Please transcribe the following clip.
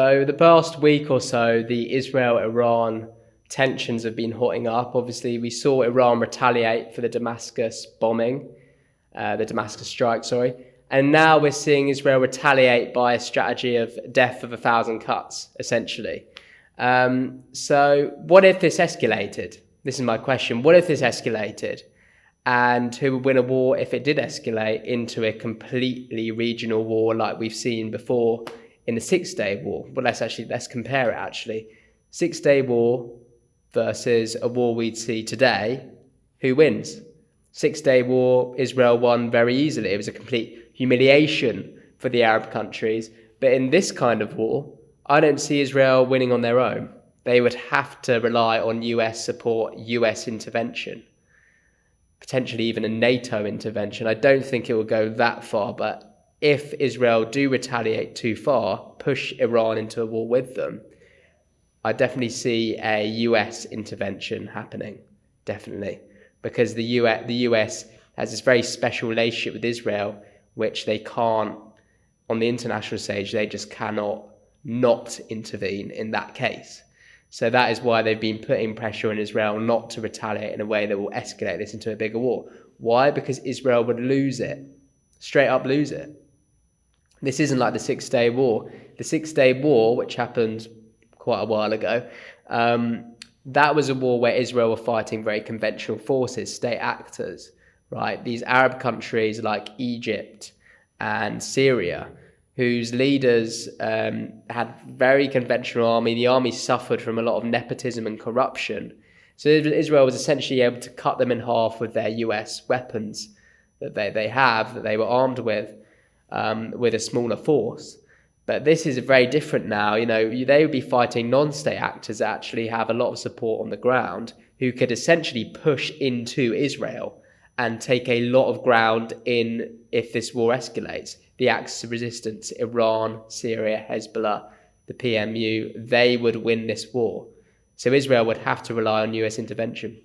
So the past week or so, the Israel-Iran tensions have been hotting up. Obviously, we saw Iran retaliate for the Damascus bombing, the Damascus strike, sorry. And now we're seeing Israel retaliate by a strategy of death of 1,000 cuts, essentially. So what if this escalated? This is my question. What if this escalated? And who would win a war if it did escalate into a completely regional war like we've seen before in the Six-Day War? Well, let's compare it actually. Six-Day War versus a war we'd see today. Who wins? Six-Day War, Israel won very easily. It was a complete humiliation for the Arab countries. But in this kind of war, I don't see Israel winning on their own. They would have to rely on US support, US intervention, potentially even a NATO intervention. I don't think it will go that far, but if Israel do retaliate too far, push Iran into a war with them, I definitely see a US intervention happening, definitely. Because the US has this very special relationship with Israel, which they can't, on the international stage, they just cannot not intervene in that case. So that is why they've been putting pressure on Israel not to retaliate in a way that will escalate this into a bigger war. Why? Because Israel would lose it. Straight up lose it. This isn't like the Six-Day War. The Six-Day War, which happened quite a while ago, that was a war where Israel were fighting very conventional forces, state actors, right? These Arab countries like Egypt and Syria, whose leaders had very conventional army. The army suffered from a lot of nepotism and corruption. So Israel was essentially able to cut them in half with their US weapons that they were armed with a smaller force. But this is very different now. You know, they would be fighting non-state actors that actually have a lot of support on the ground, who could essentially push into Israel and take a lot of ground in if this war escalates. The axis of resistance, Iran, Syria, Hezbollah, the PMU, they would win this war. So Israel would have to rely on US intervention.